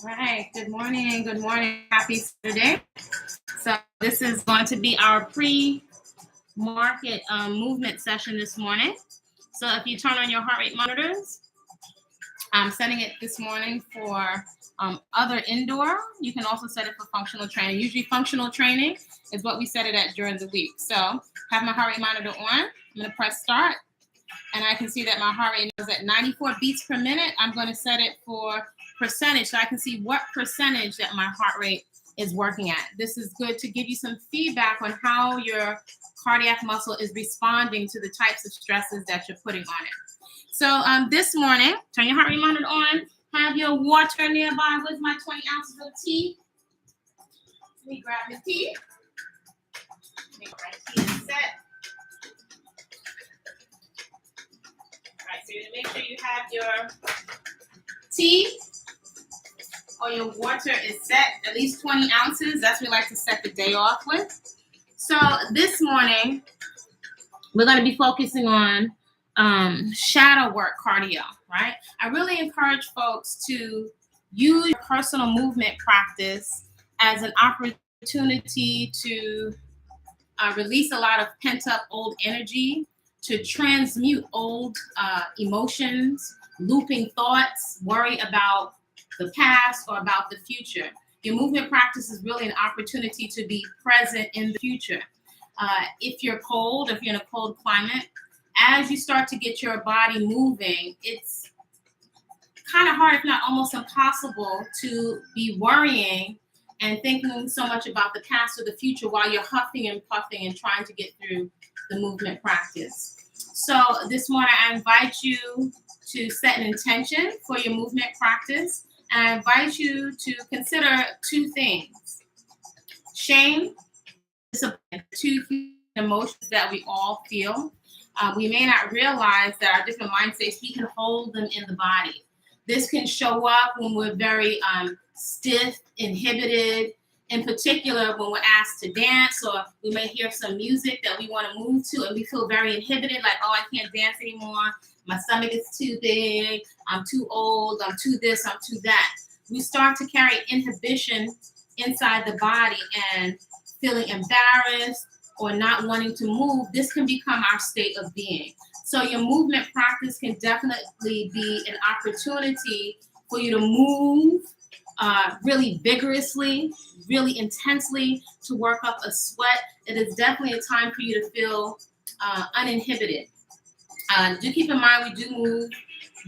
All right, good morning, happy Saturday. So this is going to be our pre-market movement session this morning. So if you turn on your heart rate monitors, I'm setting it this morning for other indoor. You can also set it for functional training. Usually functional training is what we set it at during the week. So have my heart rate monitor on. I'm gonna press start. And I can see that my heart rate is at 94 beats per minute. I'm going to set it for percentage so I can see what percentage that my heart rate is working at. This is good to give you some feedback on how your cardiac muscle is responding to the types of stresses that you're putting on it. So this morning, turn your heart rate monitor on, have your water nearby with my 20 ounces of tea. Let me grab the tea. Make my tea is set. So you're gonna make sure you have your tea or your water is set at least 20 ounces. That's what we like to set the day off with. So this morning, we're gonna be focusing on shadow work cardio, right? I really encourage folks to use your personal movement practice as an opportunity to release a lot of pent up old energy, to transmute old emotions, looping thoughts, worry about the past or about the future. Your movement practice is really an opportunity to be present in the future. If you're cold, if you're in a cold climate, as you start to get your body moving, it's kind of hard, if not almost impossible, to be worrying and thinking so much about the past or the future while you're huffing and puffing and trying to get through the movement practice. So this morning, I invite you to set an intention for your movement practice. And I invite you to consider two things: shame, discipline, two emotions that we all feel. We may not realize that our different mind states, we can hold them in the body. This can show up when we're very stiff, inhibited, in particular when we're asked to dance, or we may hear some music that we want to move to and we feel very inhibited, like, oh, I can't dance anymore. My stomach is too big. I'm too old. I'm too this. I'm too that. We start to carry inhibition inside the body and feeling embarrassed or not wanting to move. This can become our state of being. So your movement practice can definitely be an opportunity for you to move really vigorously, really intensely, to work up a sweat. It is definitely a time for you to feel uninhibited. Do keep in mind we do move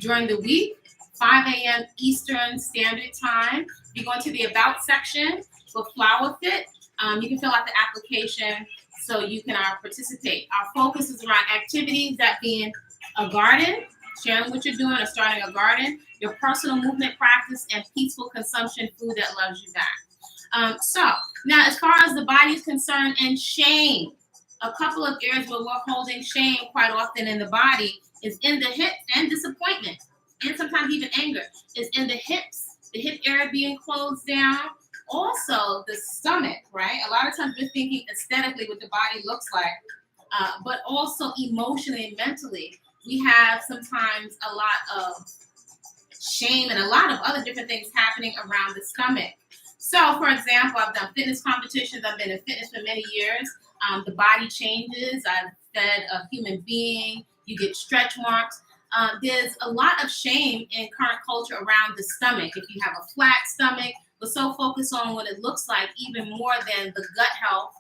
during the week, 5 a.m. Eastern Standard Time. You go into the About section for Flower Fit. You can fill out the application so you can participate. Our focus is around activities, that being a garden, sharing what you're doing or starting a garden, your personal movement practice, and peaceful consumption food that loves you back. So now, as far as the body is concerned, and shame, a couple of areas where we're holding shame quite often in the body is in the hips, and disappointment, and sometimes even anger is in the hips, the hip area being closed down. Also, the stomach, right? A lot of times we're thinking aesthetically what the body looks like, but also emotionally and mentally. We have sometimes a lot of shame and a lot of other different things happening around the stomach. So, for example, I've done fitness competitions. I've been in fitness for many years. The body changes. I've fed a human being. You get stretch marks. There's a lot of shame in current culture around the stomach. If you have a flat stomach, we're so focused on what it looks like even more than the gut health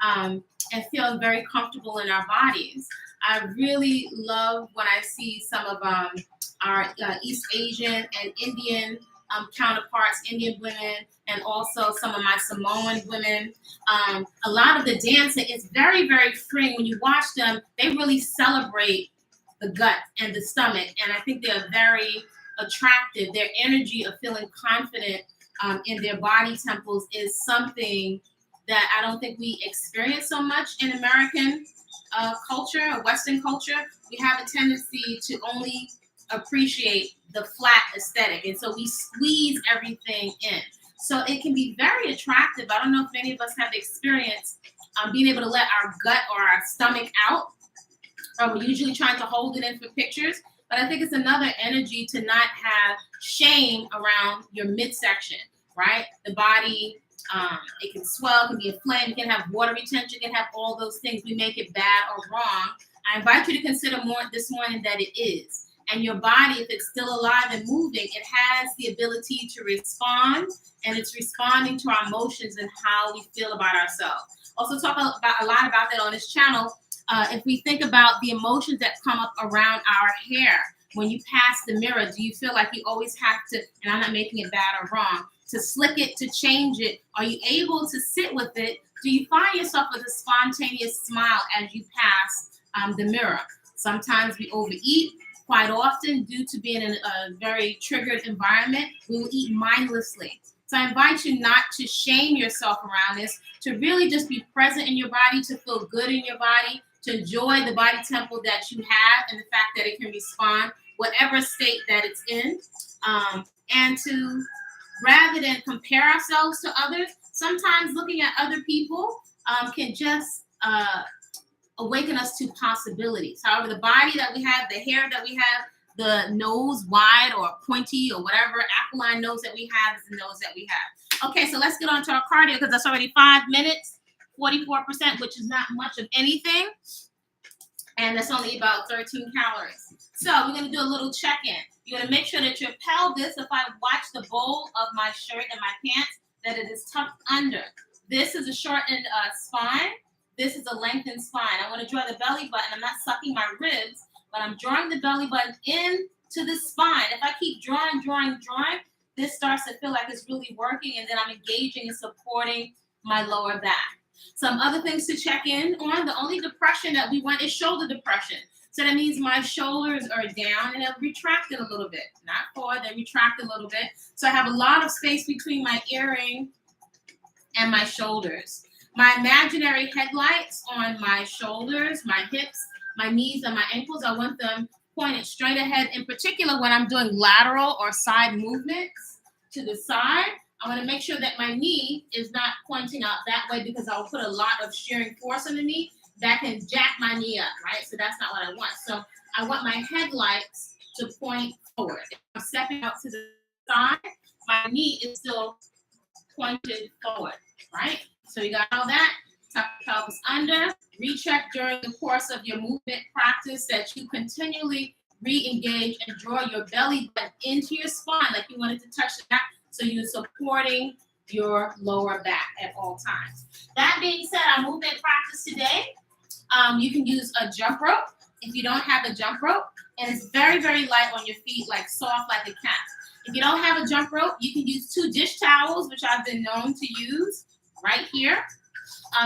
and feeling very comfortable in our bodies. I really love when I see some of our East Asian and Indian counterparts, Indian women, and also some of my Samoan women. A lot of the dancing is very, very freeing. When you watch them, they really celebrate the gut and the stomach, and I think they're very attractive. Their energy of feeling confident in their body temples is something that I don't think we experience so much in American culture or Western culture. We have a tendency to only appreciate the flat aesthetic, and so we squeeze everything in. So it can be very attractive. I don't know if many of us have experience being able to let our gut or our stomach out. We're usually trying to hold it in for pictures. but I think it's another energy to not have shame around your midsection, right? The body, it can swell, it can be inflamed, it can have water retention, it can have all those things. We make it bad or wrong. I invite you to consider more this morning that it is. And your body, if it's still alive and moving, it has the ability to respond, and it's responding to our emotions and how we feel about ourselves. Also talk about a lot about that on this channel. If we think about the emotions that come up around our hair, when you pass the mirror, do you feel like you always have to, and I'm not making it bad or wrong, to slick it, to change it? Are you able to sit with it? Do you find yourself with a spontaneous smile as you pass the mirror? Sometimes we overeat. Quite often, due to being in a very triggered environment, we will eat mindlessly. So I invite you not to shame yourself around this, to really just be present in your body, to feel good in your body, to enjoy the body temple that you have and the fact that it can respond whatever state that it's in, and to, rather than compare ourselves to others, sometimes looking at other people can just awaken us to possibilities. However, the body that we have, the hair that we have, the nose wide or pointy or whatever aquiline nose that we have is the nose that we have. Okay, so let's get on to our cardio because that's already 5 minutes, 44%, which is not much of anything. And that's only about 13 calories. So we're going to do a little check-in. You're going to make sure that your pelvis, if I watch the bowl of my shirt and my pants, that it is tucked under. This is a shortened spine. This is a lengthened spine. I want to draw the belly button. I'm not sucking my ribs, but I'm drawing the belly button into the spine. If I keep drawing, this starts to feel like it's really working, and then I'm engaging and supporting my lower back. Some other things to check in on. The only depression that we want is shoulder depression. So that means my shoulders are down and they're retracted a little bit. Not forward, they retract a little bit. So I have a lot of space between my earring and my shoulders. My imaginary headlights on my shoulders, my hips, my knees, and my ankles, I want them pointed straight ahead. In particular, when I'm doing lateral or side movements to the side, I want to make sure that my knee is not pointing out that way because I will put a lot of shearing force on the knee that can jack my knee up, right? So that's not what I want. So I want my headlights to point forward. If I'm stepping out to the side, my knee is still pointed forward, right? So you got all that. Tuck the pelvis under. Recheck during the course of your movement practice that you continually re-engage and draw your belly button into your spine like you wanted to touch the back. So you're supporting your lower back at all times. That being said, our movement practice today, you can use a jump rope if you don't have a jump rope. And it's very, very light on your feet, like soft like a cat. If you don't have a jump rope, you can use 2 dish towels, which I've been known to use right here.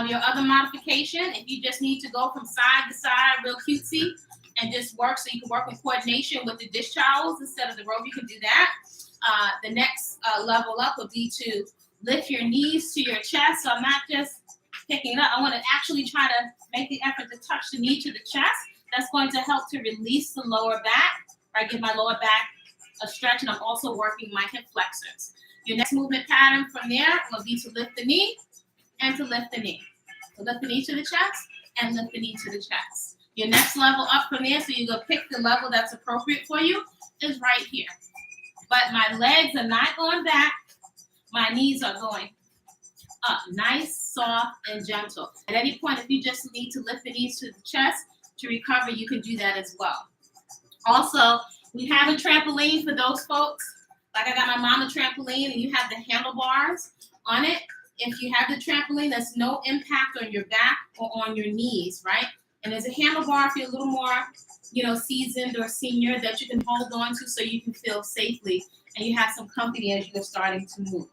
Your other modification, if you just need to go from side to side, real cutesy, and just work so you can work in coordination with the dish towels instead of the rope, you can do that. The next level up would be to lift your knees to your chest. So I'm not just picking it up. I want to actually try to make the effort to touch the knee to the chest. That's going to help to release the lower back. I give my lower back a stretch, and I'm also working my hip flexors. Your next movement pattern from there will be to lift the knee and to lift the knee. So lift the knee to the chest and lift the knee to the chest. Your next level up from there, so you go pick the level that's appropriate for you, is right here. But my legs are not going back. My knees are going up. Nice, soft, and gentle. At any point, if you just need to lift the knees to the chest to recover, you can do that as well. Also, we have a trampoline for those folks. Like I got my mama trampoline, and you have the handlebars on it. If you have the trampoline, there's no impact on your back or on your knees, right? And there's a handlebar if you're a little more, seasoned or senior that you can hold on to so you can feel safely and you have some company as you're starting to move.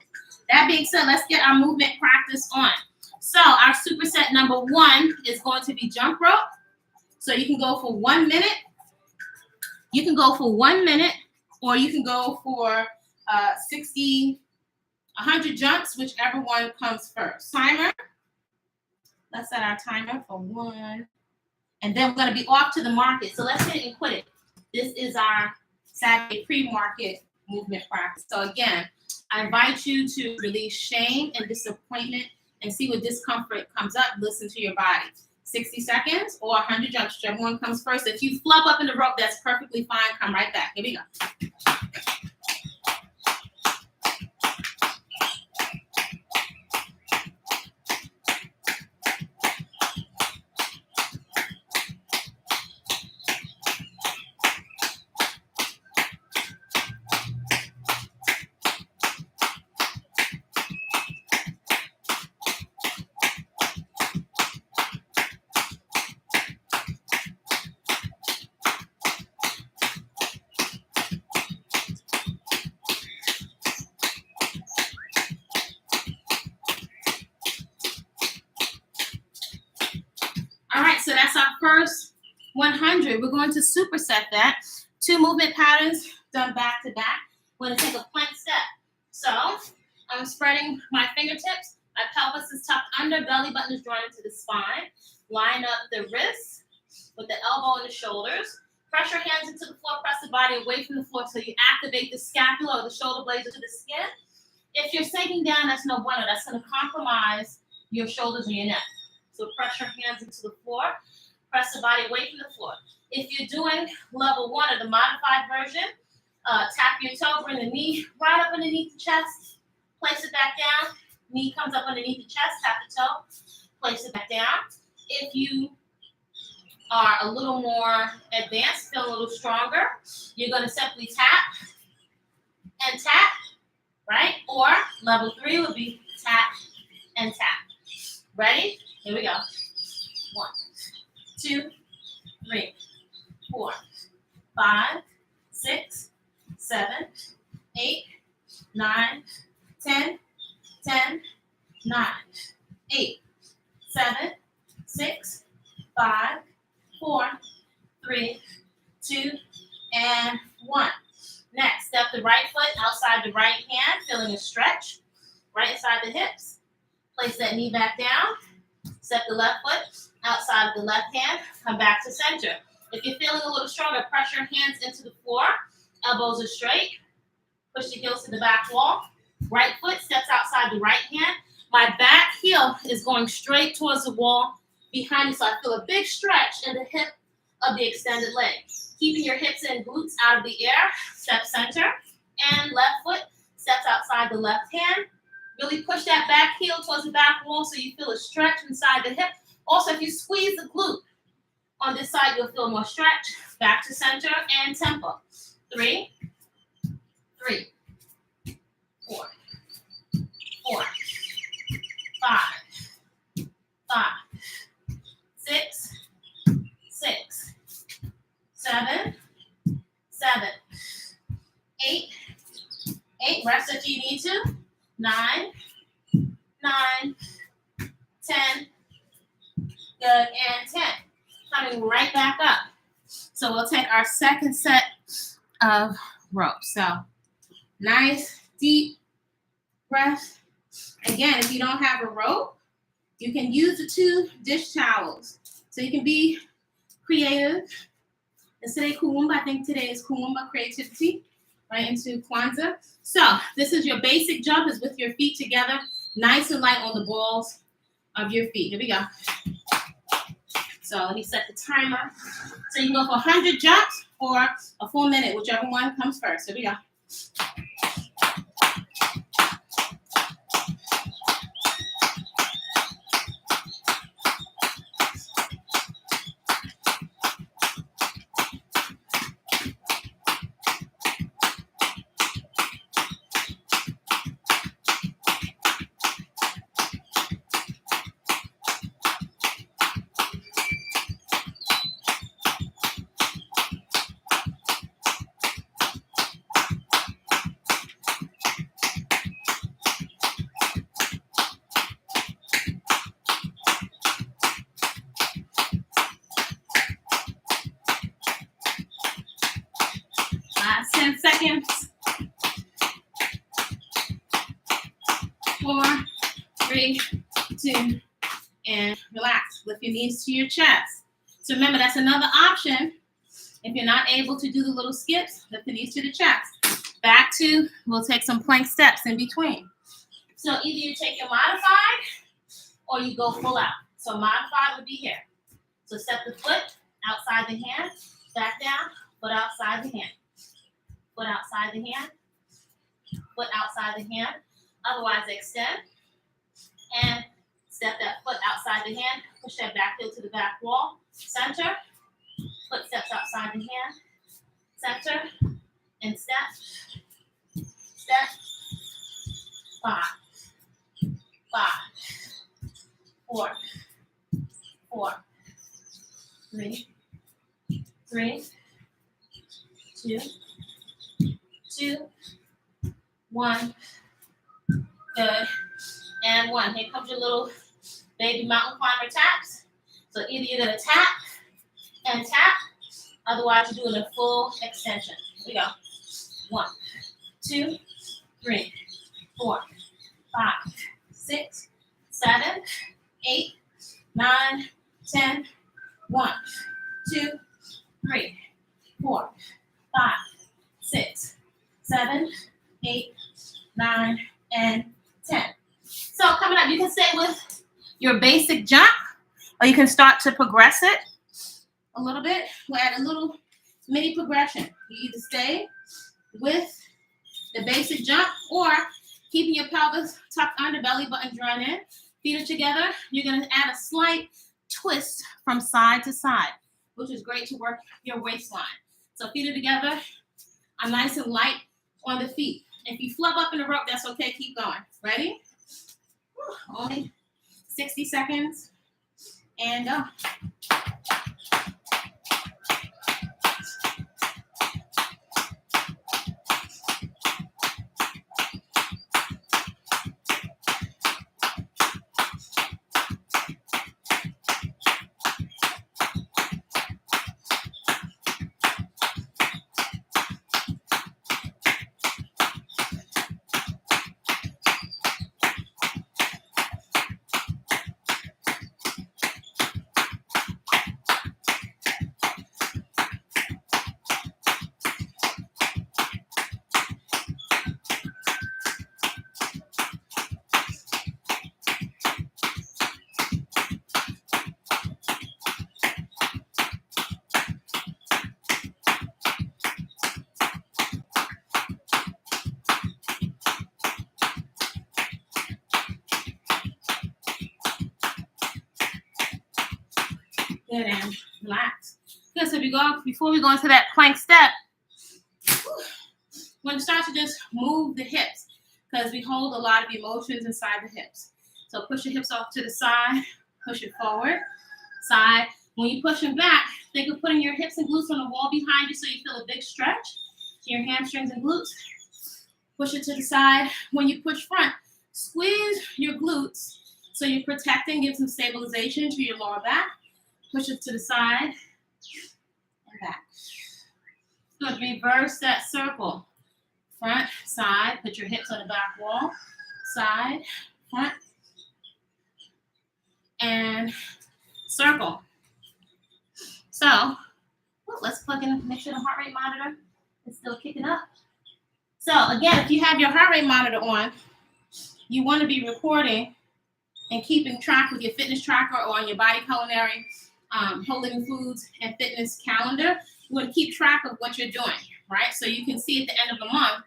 That being said, let's get our movement practice on. So our superset number 1 is going to be jump rope. So you can go for 1 minute. You can go for 1 minute, or you can go for 60, 100 jumps, whichever one comes first. Timer. Let's set our timer for 1. And then we're going to be off to the market. So let's hit it and quit it. This is our Saturday pre-market movement practice. So again, I invite you to release shame and disappointment and see what discomfort comes up. Listen to your body. 60 seconds or 100 jumps, whichever one comes first. If you flub up in the rope, that's perfectly fine. Come right back. Here we go. All right, so that's our first 100. We're going to superset that. 2 movement patterns done back to back. We're going to take a plank step. So I'm spreading my fingertips. My pelvis is tucked under. Belly button is drawn into the spine. Line up the wrists with the elbow and the shoulders. Press your hands into the floor. Press the body away from the floor so you activate the scapula or the shoulder blades into the skin. If you're sinking down, that's no bueno. That's going to compromise your shoulders and your neck. So press your hands into the floor. Press the body away from the floor. If you're doing level 1 or the modified version, tap your toe, bring the knee right up underneath the chest. Place it back down. Knee comes up underneath the chest. Tap the toe. Place it back down. If you are a little more advanced, feel a little stronger, you're going to simply tap and tap, right? Or level 3 would be tap and tap. Ready? Here we go. 1, 2, 3, 4, 5, 6, 7, 8, 9, 10, 10, 9, 8, 7, 6, 5, 4, 3, 2, and 1. Next, step the right foot outside the right hand, feeling a stretch right inside the hips. Place that knee back down. Step the left foot outside of the left hand. Come back to center. If you're feeling a little stronger, press your hands into the floor. Elbows are straight. Push the heels to the back wall. Right foot steps outside the right hand. My back heel is going straight towards the wall behind me, so I feel a big stretch in the hip of the extended leg. Keeping your hips and glutes out of the air. Step center. And left foot steps outside the left hand. Really push that back heel towards the back wall so you feel a stretch inside the hip. Also, if you squeeze the glute on this side, you'll feel more stretch. Back to center and tempo. 3, 3, 4, 4, 5, 5, 6, 6, 7, 7, 8, 8. Rest if you need to. 9, 9, 10. Good, and 10. Coming right back up. So we'll take our second set of ropes. So nice, deep breath. Again, if you don't have a rope, you can use the 2 dish towels. So you can be creative. It's today Kuumba. I think today is Kuumba creativity, right into Kwanzaa. So this is your basic jump, is with your feet together, nice and light on the balls of your feet. Here we go. So let me set the timer. So you can go for 100 jumps or a full minute, whichever one comes first. Here we go. Last 10 seconds. 4, 3, 2, and relax. Lift your knees to your chest. So remember, that's another option. If you're not able to do the little skips, lift the knees to the chest. Back to, we'll take some plank steps in between. So either you take your modified or you go full out. So modified would be here. So step the foot outside the hand, back down, foot outside the hand, foot outside the hand, foot outside the hand. Otherwise, extend and step that foot outside the hand, push that back heel to the back wall, center, foot steps outside the hand, center, and step, step, 5, 5, 4, 4, 3, 3, 2, 2, 1. Good. And 1. Here comes your little baby mountain climber taps. So either you're going to tap and tap, otherwise you're doing a full extension. Here we go. 1, 2, 3, 4, 5, 6, 7, 8, 9, 10. 1, 2, 3, 4, 5, 6, 7, 8, 9, and 10. So coming up, you can stay with your basic jump, or you can start to progress it a little bit. We'll add a little mini progression. You either stay with the basic jump or keeping your pelvis tucked under, belly button drawn in, feet are together. You're going to add a slight twist from side to side, which is great to work your waistline. So feet are together. I'm nice and light on the feet. If you flub up in the rope, that's okay. Keep going. Ready? Only 60 seconds. And go. Good, and relax. Good, so before we go into that plank step, we're going to start to just move the hips because we hold a lot of emotions inside the hips. So push your hips off to the side, push it forward, side. When you push them back, think of putting your hips and glutes on the wall behind you so you feel a big stretch to your hamstrings and glutes. Push it to the side. When you push front, squeeze your glutes so you're protecting, give some stabilization to your lower back. Push it to the side and back. Good. Reverse that circle. Front, side. Put your hips on the back wall. Side, front, and circle. So, let's plug in, make sure the heart rate monitor is still kicking up. So, again, if you have your heart rate monitor on, you want to be recording and keeping track with your fitness tracker or on your Body-Culinary Whole Living Foods and Fitness calendar. You want to keep track of what you're doing, right? So you can see at the end of the month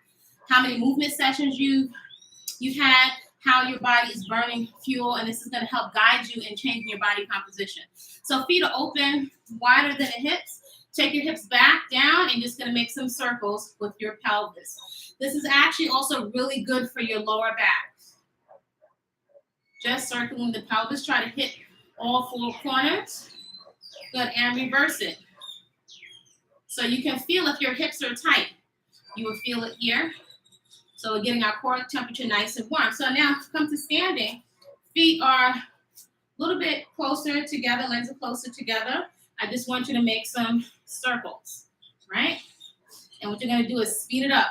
how many movement sessions you've had, how your body is burning fuel, and this is going to help guide you in changing your body composition. So feet are open, wider than the hips. Take your hips back down and just going to make some circles with your pelvis. This is actually also really good for your lower back. Just circling the pelvis, try to hit all 4 corners. Good, and reverse it. So you can feel if your hips are tight. You will feel it here. So we're getting our core temperature nice and warm. So now come to standing. Feet are a little bit closer together, legs are closer together. I just want you to make some circles, right? And what you're going to do is speed it up.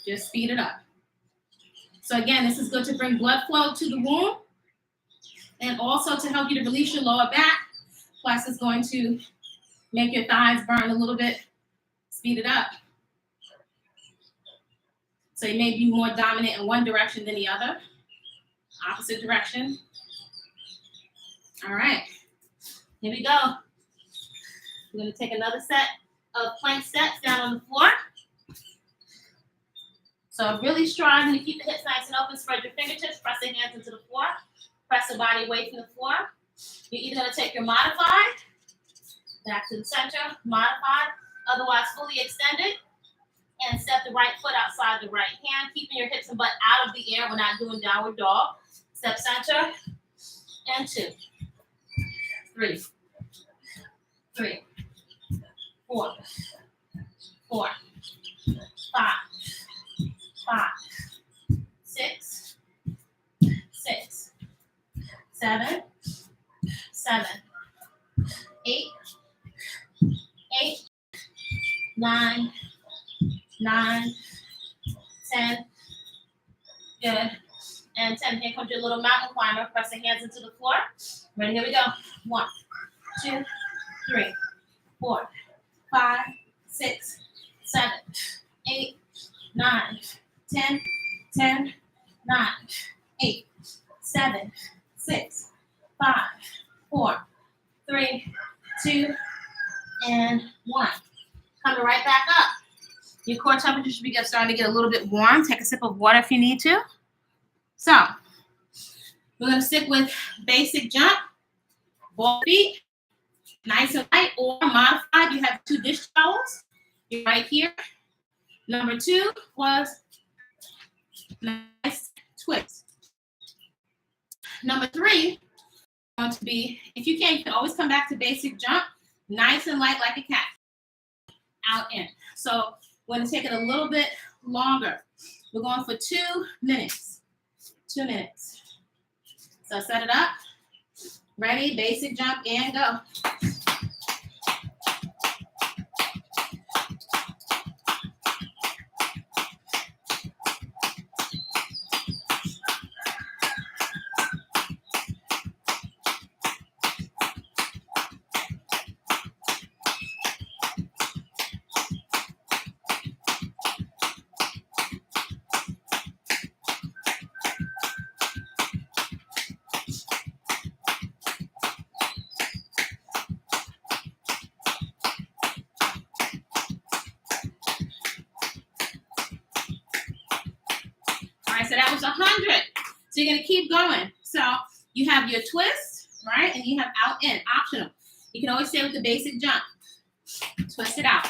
Just speed it up. So again, this is good to bring blood flow to the womb and also to help you to release your lower back. Plus, it's going to make your thighs burn a little bit. Speed it up. So you may be more dominant in one direction than the other. Opposite direction. All right. Here we go. We're going to take another set of plank steps down on the floor. So really striving to keep the hips nice and open. Spread your fingertips, press the hands into the floor. Press the body away from the floor. You're either going to take your modified, back to the center, modified, otherwise fully extended, and step the right foot outside the right hand, keeping your hips and butt out of the air. We're not doing downward dog. Step center, and 2, 3, 3, 4, 4, 5, 5, 6, 6, 7, 7, 8, 8, 9, 9, 10. Good. And 10. Here comes your little mountain climber. Press the hands into the floor. Ready? Here we go. 1, 2, 3, 4, 5, 6, 7, 8, 9, 10, 10, 9, 8, 7, 6, 5, 4, 3, 2, and 1. Coming right back up. Your core temperature should be starting to get a little bit warm. Take a sip of water if you need to. So, we're going to stick with basic jump, ball feet, nice and light, or modified. You have 2 dish towels. You're right here. Number 2 was nice twist. Number 3 going to be, if you can always come back to basic jump, nice and light like a cat. Out in. So we're going to take it a little bit longer. We're going for 2 minutes. 2 minutes. So set it up. Ready? Basic jump and go. So that was 100. So you're going to keep going. So you have your twist, right? And you have out in, optional. You can always stay with the basic jump. Twist it out.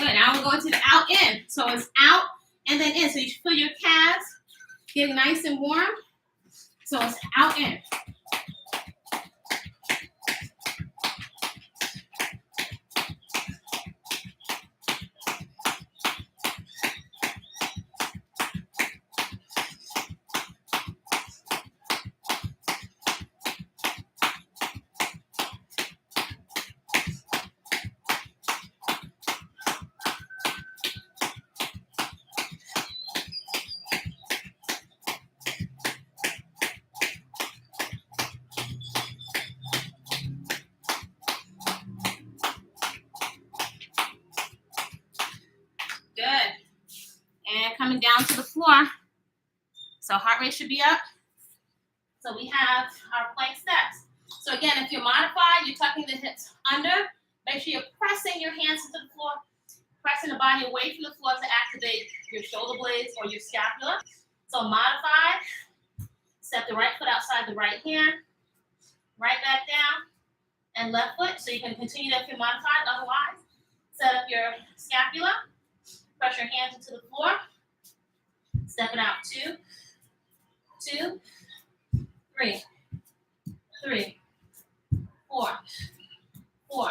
Now we're going to the out in. So it's out and then in. So you should feel your calves get nice and warm. So it's out in. Good. And coming down to the floor. So heart rate should be up. So we have our plank steps. So again, if you're modified, you're tucking the hips under. Make sure you're pressing your hands into the floor, pressing the body away from the floor to activate your shoulder blades or your scapula. So modified, step the right foot outside the right hand, right back down, and left foot. So you can continue that if you're modified. Otherwise, set up your scapula. Press your hands into the floor. Step it out. 2, 2, 3, 3, 4, 4, 5,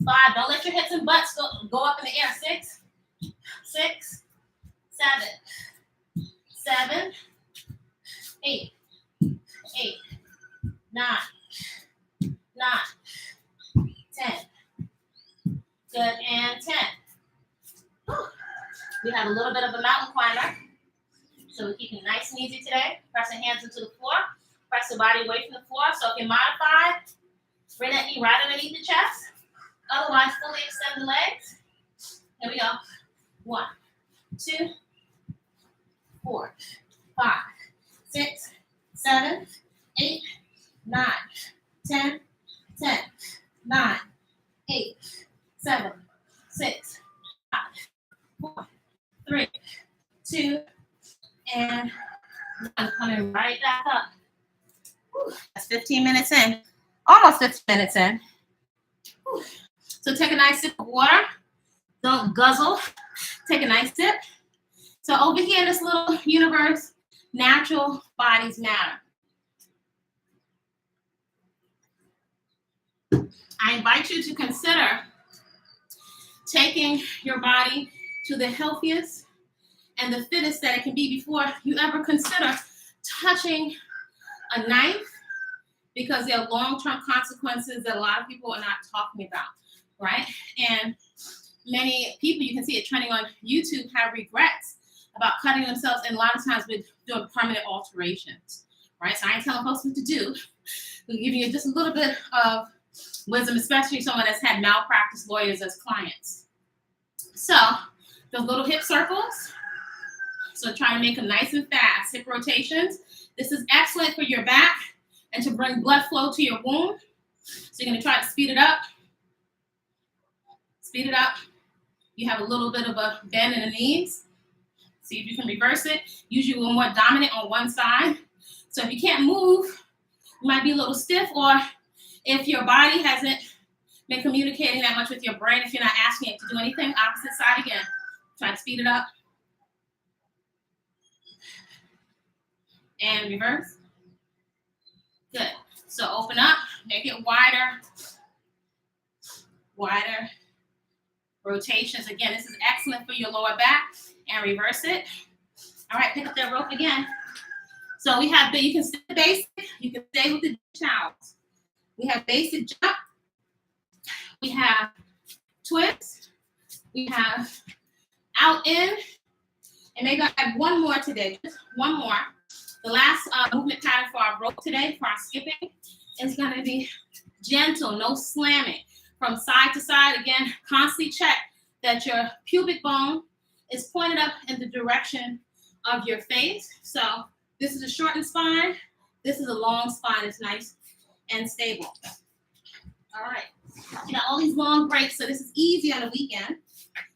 5. Don't let your hips and butts go up in the air. 6, 6, 7, 7, 8, 8, 9, 10. Good, and 10. Whew. We have a little bit of a mountain climber. So we're keeping nice and easy today. Press your hands into the floor. Press the body away from the floor. So if you're modified, bring that knee right underneath the chest. Otherwise, fully extend the legs. Here we go. 1, 2, 4, 5, 6, 7, 8, 9, 10, 10, 9, 8, 7, 6, 5, 4, 3, 2, and 1. Coming right back up. Whew. That's 15 minutes in. Almost 15 minutes in. Whew. So take a nice sip of water. Don't guzzle. Take a nice sip. So over here in this little universe, natural bodies matter. I invite you to consider taking your body to the healthiest and the fittest that it can be before you ever consider touching a knife, because there are long-term consequences that a lot of people are not talking about, right? And many people, you can see it trending on YouTube, have regrets about cutting themselves, and a lot of times we're doing permanent alterations, right? So I ain't telling folks what to do. We're giving you just a little bit of wisdom, especially someone that's had malpractice lawyers as clients. So those little hip circles, so try to make them nice and fast. Hip rotations. This is excellent for your back and to bring blood flow to your wound. So you're going to try to speed it up. Speed it up. You have a little bit of a bend in the knees. See if you can reverse it. Usually we're more dominant on one side. So if you can't move, you might be a little stiff, or if your body hasn't been communicating that much with your brain, if you're not asking it to do anything, opposite side again. Try to speed it up. And reverse. Good. So open up, make it wider. Wider. Rotations. Again, this is excellent for your lower back. And reverse it. All right, pick up that rope again. So we have, you can stay basic. You can stay with the towels. We have basic jump. We have twist. We have out in. And maybe I'll add one more today. Just one more. The last movement pattern for our rope today, for our skipping, is going to be gentle, no slamming. From side to side, again, constantly check that your pubic bone is pointed up in the direction of your face. So this is a shortened spine. This is a long spine. It's nice and stable. All right. You got all these long breaks, so this is easy on the weekend.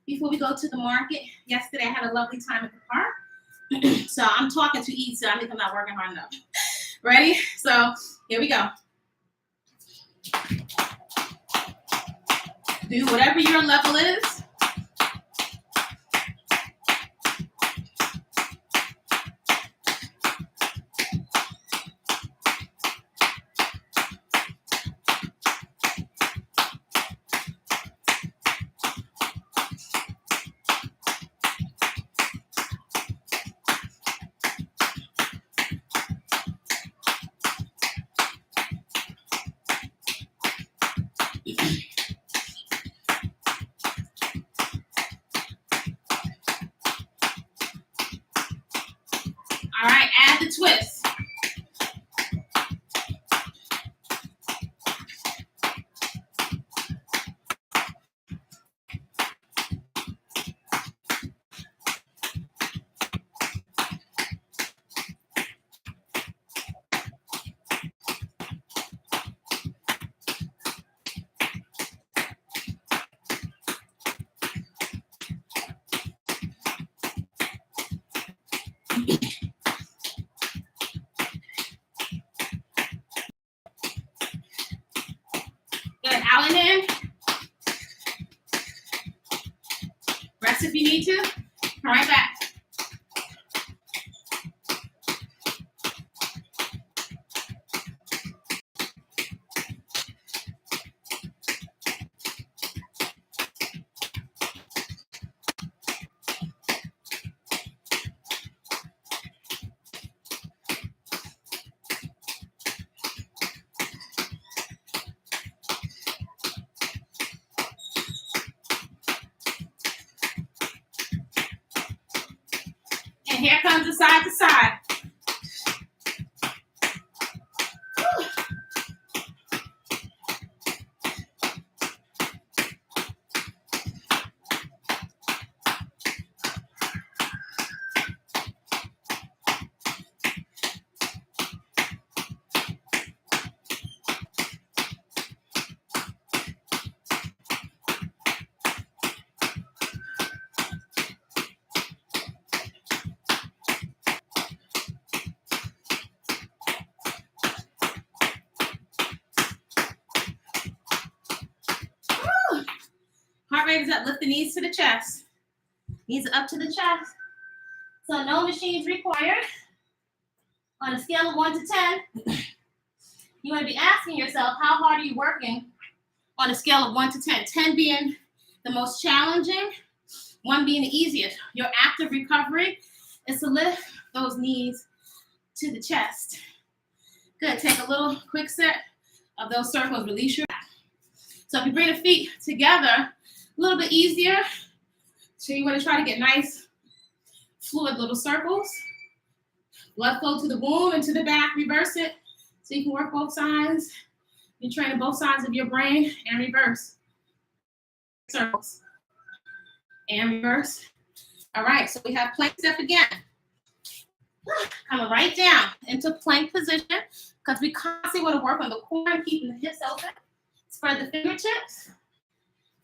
Before we go to the market, yesterday I had a lovely time at the park. So I'm talking too easy, so I think I'm not working hard enough. Ready? So here we go. Do whatever your level is. All right, add the twist. Good, out and in. Rest if you need to. Come right back. here comes the side to side. Whew. Heart rate is up. Lift the knees to the chest. Knees up to the chest. So no machines required. On a scale of 1 to 10, you want to be asking yourself, how hard are you working on a scale of 1 to 10? 10 being the most challenging, 1 being the easiest. Your active recovery is to lift those knees to the chest. Good. Take a little quick set of those circles. Release your back. So if you bring the feet together, a little bit easier. So you want to try to get nice, fluid little circles. Blood flow to the womb and to the back. Reverse it so you can work both sides. You're training both sides of your brain and reverse. Circles. And reverse. All right, so we have plank step again. Coming right down into plank position because we constantly want to work on the core and keeping the hips open. Spread the fingertips.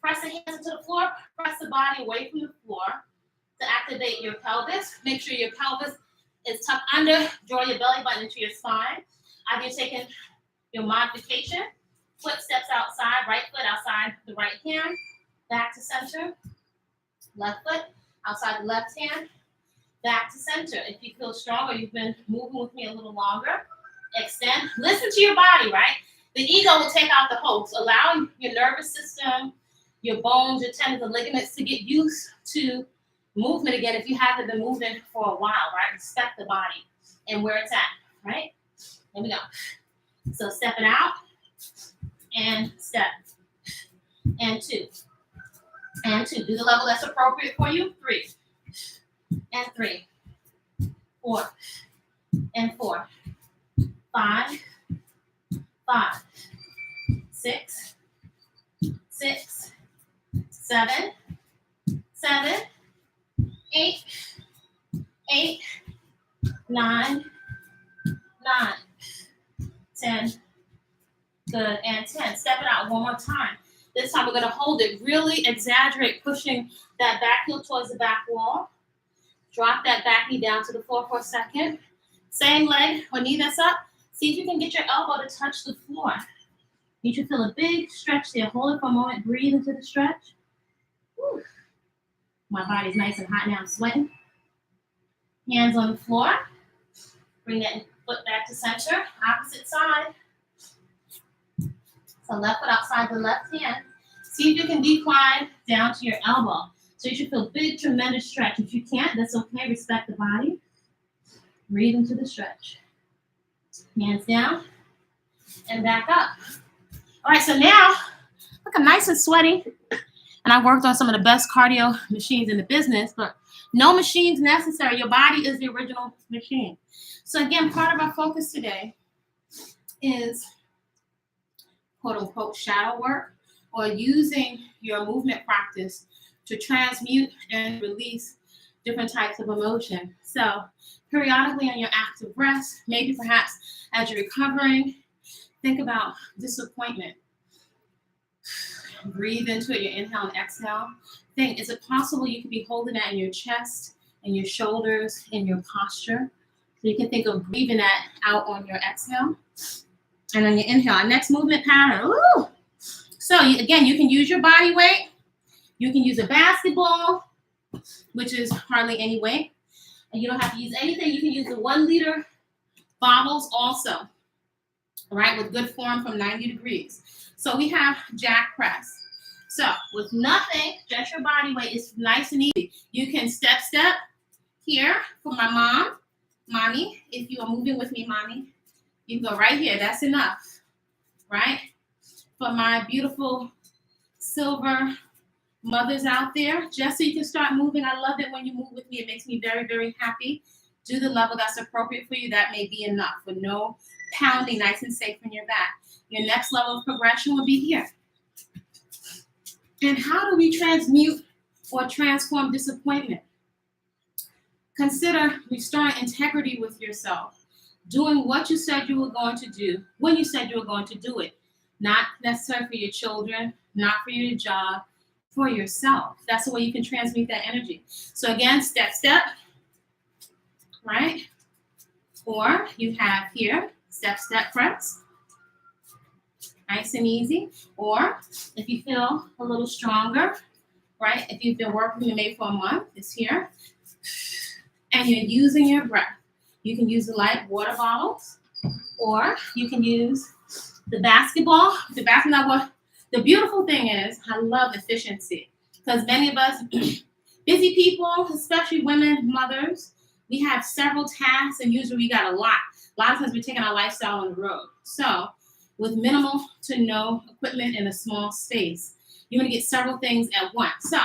Press the hands into the floor. Press the body away from the floor to activate your pelvis. Make sure your pelvis is tucked under. Draw your belly button into your spine. After you're taking your modification, foot steps outside, right foot outside the right hand, back to center. Left foot outside the left hand, back to center. If you feel strong or you've been moving with me a little longer, extend. Listen to your body, right? The ego will take out the host. Allow your nervous system, your bones, your tendons, and ligaments to get used to movement again if you haven't been moving for a while, right? Respect the body and where it's at, right? Here we go. So step it out and step. And 2. And 2. Do the level that's appropriate for you. 3. And 3. 4. And 4. 5. 5. 6. 6. 7. 7. 8. 8. 9. 9. 10. Good. And 10. Step it out one more time. This time we're going to hold it. Really exaggerate pushing that back heel towards the back wall. Drop that back knee down to the floor for a second. Same leg or knee that's up. See if you can get your elbow to touch the floor. You should feel a big stretch there. Hold it for a moment. Breathe into the stretch. Whew. My body's nice and hot now. I'm sweating. Hands on the floor. Bring that foot back to center. Opposite side. So left foot outside the left hand. See if you can decline down to your elbow. So you should feel big, tremendous stretch. If you can't, that's okay. Respect the body. Breathe into the stretch. Hands down and back up. All right, so now, look, I'm nice and sweaty. And I worked on some of the best cardio machines in the business, but no machines necessary. Your body is the original machine. So again, part of our focus today is quote unquote shadow work, or using your movement practice to transmute and release different types of emotion. So periodically on your active rest, maybe perhaps as you're recovering, think about disappointment. Breathe into it, your inhale and exhale. Think, is it possible you could be holding that in your chest, in your shoulders, in your posture? So you can think of breathing that out on your exhale. And on your inhale, our next movement pattern. Ooh. So again, you can use your body weight. You can use a basketball, which is hardly any weight. And you don't have to use anything. You can use the 1 liter bottles also, all right, with good form from 90 degrees. So we have jack press. So with nothing, just your body weight, is nice and easy. You can step here for my mommy. If you are moving with me, mommy, you can go right here. That's enough, right? For my beautiful silver Mothers out there, just so you can start moving. I love it when you move with me. It makes me very, very happy. Do the level that's appropriate for you. That may be enough with no pounding, nice and safe in your back. Your next level of progression will be here. And how do we transmute or transform disappointment? Consider restoring integrity with yourself. Doing what you said you were going to do when you said you were going to do it. Not necessarily for your children, not for your job, for yourself. That's the way you can transmute that energy. So again, step, step, right? Or you have here, step, step press. Nice and easy. Or if you feel a little stronger, right? If you've been working maybe for a month, it's here. And you're using your breath. You can use the light water bottles, or you can use the basketball. The beautiful thing is, I love efficiency, because many of us, busy people, especially women, mothers, we have several tasks, and usually we got a lot. A lot of times we're taking our lifestyle on the road. So with minimal to no equipment in a small space, you're going to get several things at once. So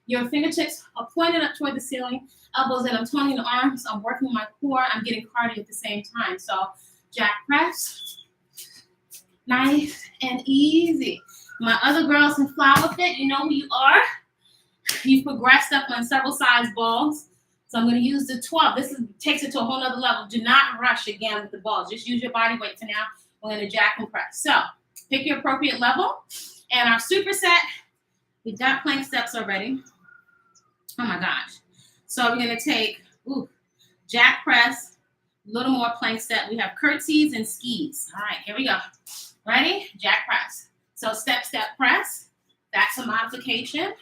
your fingertips are pointed up toward the ceiling, elbows in. I'm toning the arms. I'm working my core. I'm getting cardio at the same time. So jack press, nice and easy. My other girls in flower fit, you know who you are. You've progressed up on several size balls. So I'm going to use the 12. This takes it to a whole nother level. Do not rush again with the balls. Just use your body weight for now. We're going to jack and press. So pick your appropriate level. And our superset, we've got plank steps already. Oh my gosh. So we're going to take jack press, a little more plank step. We have curtsies and skis. All right, here we go. Ready? Jack press. So step, step, press. That's a modification.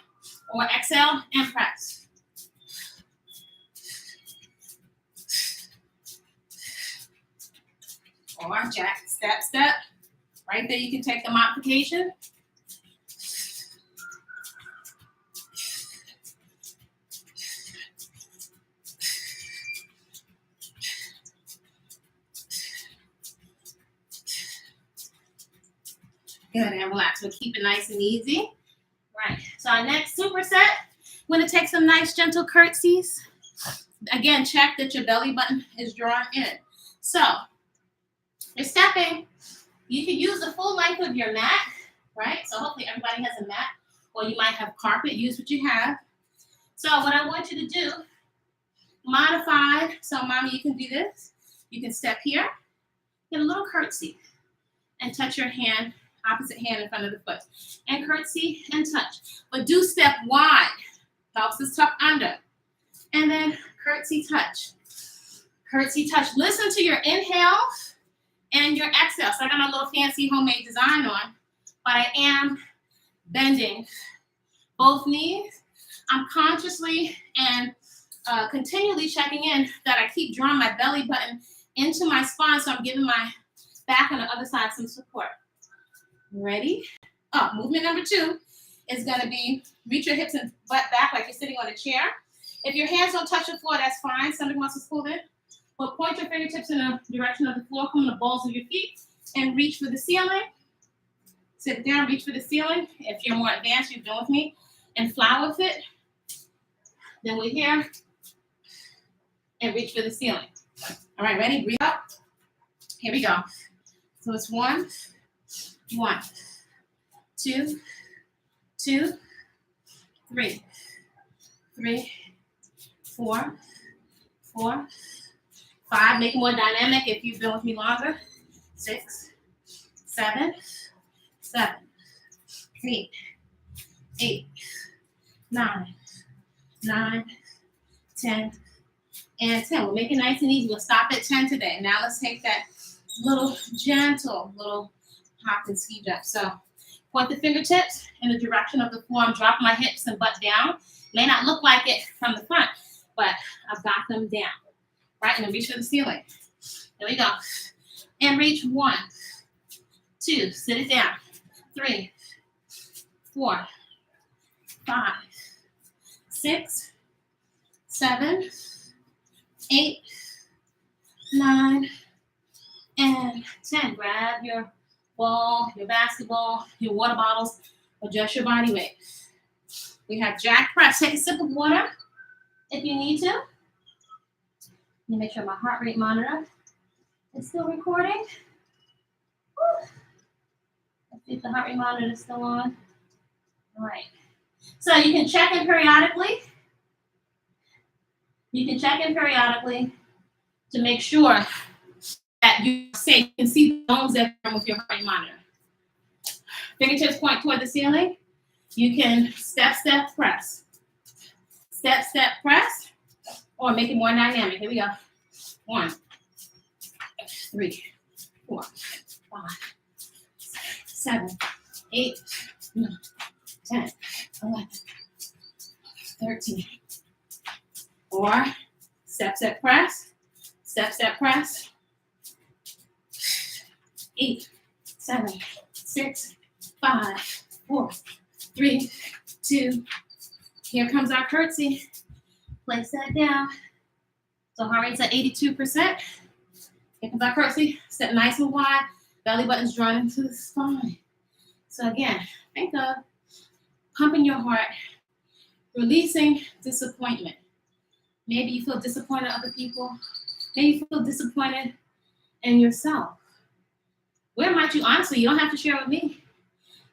Or exhale and press. Or jack, step, step. Right there, you can take the modification. Good, and relax. We'll keep it nice and easy. Right, so our next superset, we're going to take some nice gentle curtsies. Again, check that your belly button is drawn in. So, you're stepping. You can use the full length of your mat, right? So hopefully everybody has a mat, or you might have carpet. Use what you have. So what I want you to do, modified. So mommy, you can do this. You can step here, get a little curtsy, and touch your hand, opposite hand in front of the foot. And curtsy and touch. But do step wide. Helps us tuck under. And then curtsy touch. Curtsy touch. Listen to your inhale and your exhale. So I got my little fancy homemade design on, but I am bending both knees. I'm consciously and continually checking in that I keep drawing my belly button into my spine, so I'm giving my back on the other side some support. Ready? Movement number 2 is going to be reach your hips and butt back like you're sitting on a chair. If your hands don't touch the floor, that's fine. Stomach muscles pulled in. But point your fingertips in the direction of the floor, come on the balls of your feet, and reach for the ceiling. Sit down, reach for the ceiling. If you're more advanced, you've done with me. And flower fit. Then we're here. And reach for the ceiling. All right, ready? Breathe up. Here we go. So it's 1, 1, 2, 2, 3, 3, 4, 4, 5. Make it more dynamic if you've been with me longer. 6, 7, 7, 8, 8, 9, 9, 10, and 10. We'll make it nice and easy. We'll stop at 10 today. Now let's take that little gentle little hop and ski jump. So point the fingertips in the direction of the floor. I'm dropping my hips and butt down. May not look like it from the front, but I've got them down. Right, and then reach for the ceiling. There we go. And reach 1, 2, sit it down. 3, 4, 5, 6, 7, 8, 9, and 10. Grab your ball, your basketball, your water bottles, adjust your body weight. We have jack press. Take a sip of water if you need to. Let me make sure my heart rate monitor is still recording. Woo. Let's see if the heart rate monitor is still on. All right. So you can check in periodically. You can check in periodically to make sure that you're safe. You can see the bones that are with your heart rate monitor. Fingertips point toward the ceiling. You can step, step, press. Step, step, press. Or make it more dynamic. Here we go. 1, 3, 4, 5, 7, 8, 9, 10, 11, 13. Or step, step, press. Step, step, press. 8, 7, 6, 5, 4, 3, 2. Here comes our curtsy. Place that down. So heart rate's at 82%. Here comes our curtsy. Step nice and wide. Belly button's drawn into the spine. So again, think of pumping your heart, releasing disappointment. Maybe you feel disappointed in other people. Maybe you feel disappointed in yourself. Where might you, honestly, you don't have to share with me.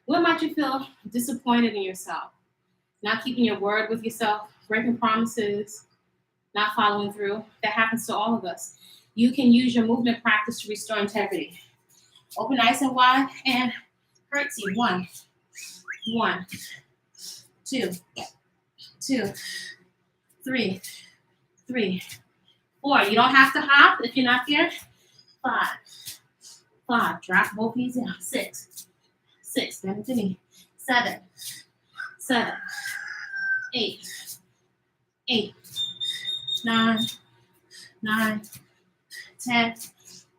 Where might you feel disappointed in yourself? Not keeping your word with yourself, breaking promises, not following through. That happens to all of us. You can use your movement practice to restore integrity. Open nice and wide and curtsy. 1, 1, 2, 2, 3, 3, 4. You don't have to hop if you're not there. 5, 5. Drop both knees down. 6, 6. Bend to knee. 7, 7, 8, 8, 9, 9, 10,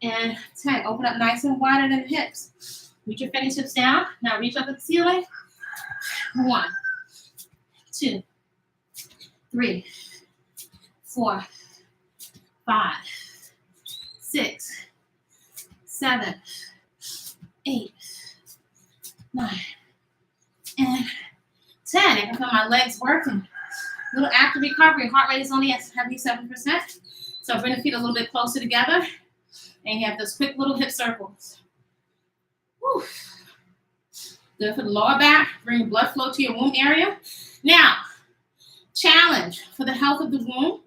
and 10. Open up nice and wider than the hips. Reach your fingertips down. Now reach up at the ceiling. 1, 2, 3, 4, 5, 6, 7, 8, 9, and 10. I can feel my legs working. Little active recovery. Heart rate is only at 77%. So bring the feet a little bit closer together. And you have those quick little hip circles. Whew. Good for the lower back. Bring blood flow to your womb area. Now, challenge for the health of the womb.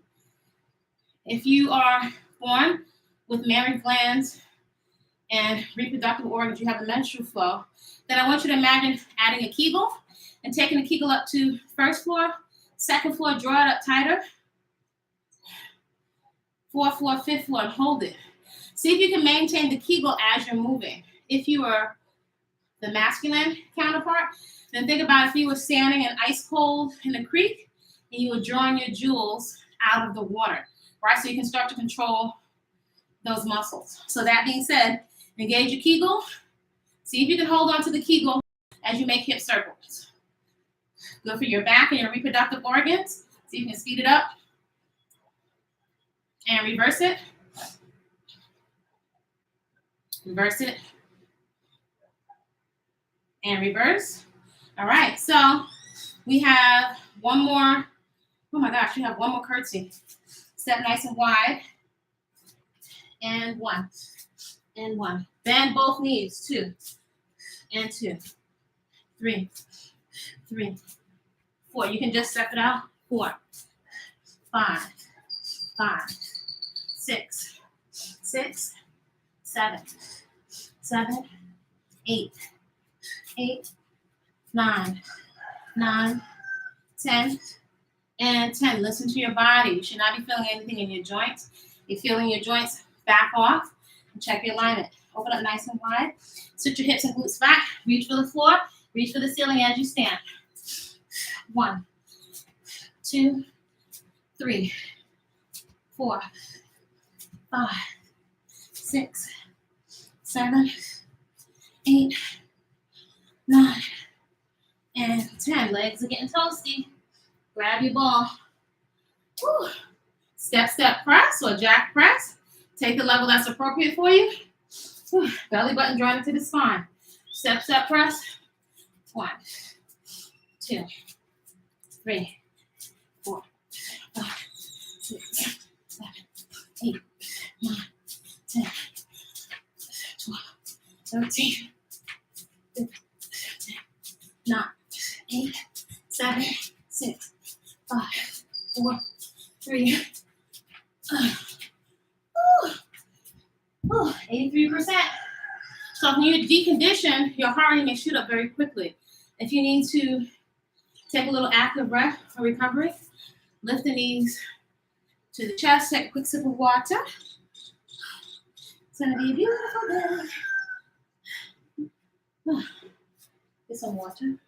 If you are born with mammary glands and reproductive organs, you have a menstrual flow, then I want you to imagine adding a Kegel and taking the Kegel up to first floor, second floor, draw it up tighter. 4th floor, 5th floor, and hold it. See if you can maintain the Kegel as you're moving. If you are the masculine counterpart, then think about if you were standing in ice cold in a creek and you were drawing your jewels out of the water, right? So you can start to control those muscles. So that being said, engage your Kegel. See if you can hold on to the Kegel as you make hip circles. Good for your back and your reproductive organs. See if you can speed it up. And reverse it. Reverse it. And reverse. All right, so we have one more. Oh my gosh, we have one more curtsy. Step nice and wide. And 1. And 1. Bend both knees. 2. And 2. 3. 3. 4. You can just step it out. 4. 5. 5. 6. 6. 7. 7. 8. 8. 9. 9. 10. And 10. Listen to your body. You should not be feeling anything in your joints. If you're feeling your joints, back off and check your alignment. Open up nice and wide. Sit your hips and glutes back. Reach for the floor. Reach for the ceiling as you stand. 1, 2, 3, 4, 5, 6, 7, 8, 9, and 10. Legs are getting toasty. Grab your ball. Woo. Step, step press or jack press. Take the level that's appropriate for you. Whew. Belly button drawn into the spine. Step, step press. 1, 2, 3, 4, 5, 6, 7, 8, 9, 10, 12, 13, 15, 9, 8, 7, 6, 5, 4, 3. 83%. So if you decondition, your heart rate may shoot up very quickly. If you need to take a little active breath for recovery, lift the knees to the chest, take a quick sip of water. It's gonna be a beautiful day. Get some water.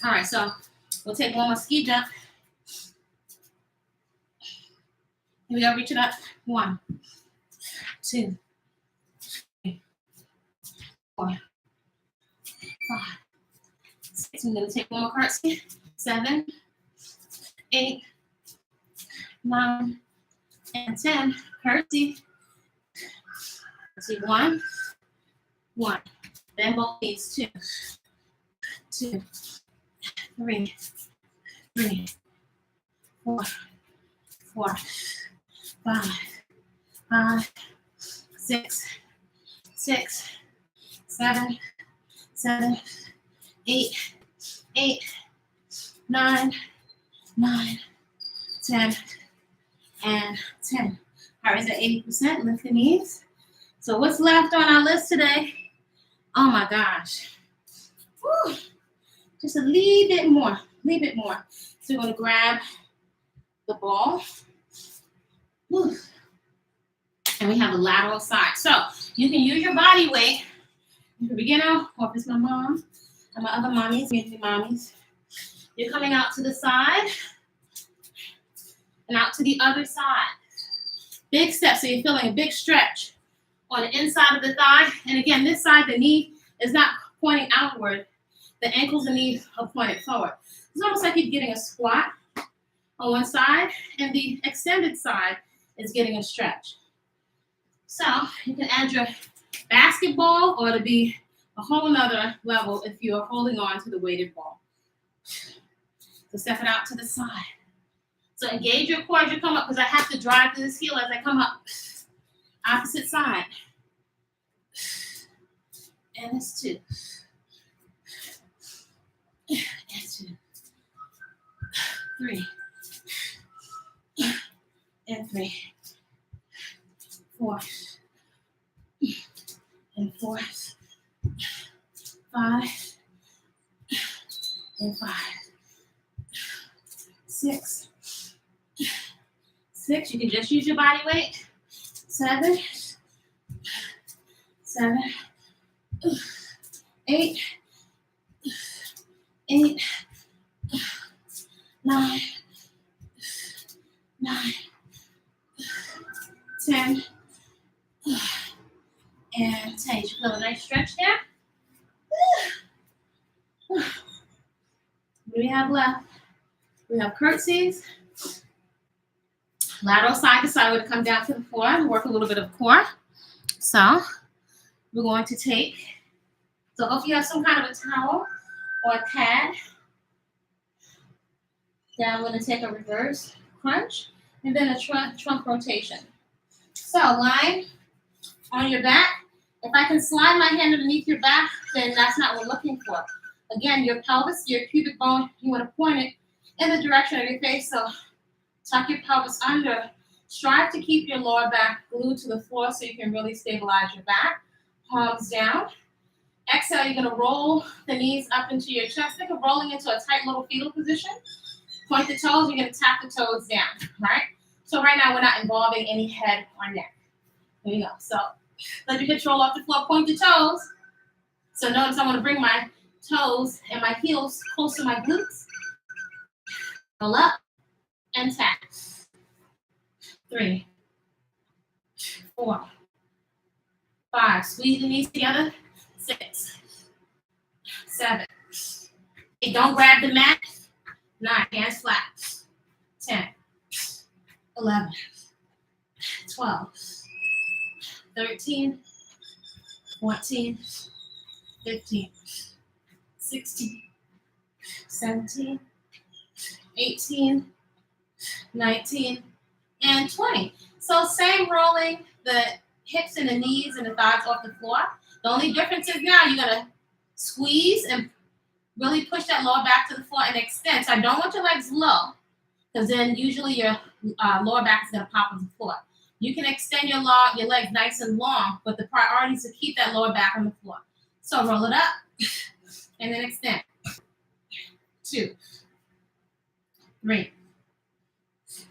All right, so we'll take one more ski jump. Here we go, reach it up. 1, 2, 3, 4, 5, 6. We're gonna take one more curtsy. 7, 8, 9, and 10. Curtsy. Curtsy 1, 1. Bend both knees. 2, 2, 3, 3, 4, 4, 5, 5, 6, 6, 7, 7, 8, 8, 9, 9, 10, and 10. All right, is at 80%. Lift the knees. So what's left on our list today? Oh my gosh. Woo. Just a little bit more, So we're gonna grab the ball. Woo. And we have a lateral side. So you can use your body weight. If you're a beginner, or if it's my mom and my other mommies, community mommies, you're coming out to the side and out to the other side. Big step, so you're feeling a big stretch on the inside of the thigh. And again, this side, the knee is not pointing outward. The ankles and knees are pointed forward. It's almost like you're getting a squat on one side, and the extended side is getting a stretch. So you can add your basketball, or to be a whole nother level if you're holding on to the weighted ball. So step it out to the side. So engage your core as you come up, because I have to drive through this heel as I come up. Opposite side. And it's 2. And 2. 3. And 3. 4. And 4. 5. And 5. 6. 6. You can just use your body weight. 7. 7. 8. 8. 9. 9. 10. And 10. You feel a nice stretch there. What do we have left? We have curtsies. Lateral side to side. We're going to come down to the floor and work a little bit of core. So we're going to take, so hopefully you have some kind of a towel or a pad. Then I'm going to take a reverse crunch and then a trunk rotation. So lying on your back. If I can slide my hand underneath your back, then that's not what we're looking for. Again, your pelvis, your pubic bone, you want to point it in the direction of your face. So tuck your pelvis under. Strive to keep your lower back glued to the floor so you can really stabilize your back. Palms down. Exhale, you're going to roll the knees up into your chest. Think of rolling into a tight little fetal position. Point the toes. You're going to tap the toes down, right? So right now, we're not involving any head or neck. There you go. So let your hips roll off the floor. Point the toes. So notice I want to bring my toes and my heels close to my glutes. Roll up and tap. 3, 4, 5. Squeeze the knees together. 6, 7. 8. Don't grab the mat. 9. Hands flat. 10, 11, 12, 13, 14, 15, 16, 17, 18, 19, and 20. So same rolling the hips and the knees and the thighs off the floor. The only difference is now you're gonna squeeze and really push that lower back to the floor and extend. So I don't want your legs low, because then usually your lower back is gonna pop on the floor. You can extend your legs nice and long, but the priority is to keep that lower back on the floor. So roll it up and then extend. 2, 3,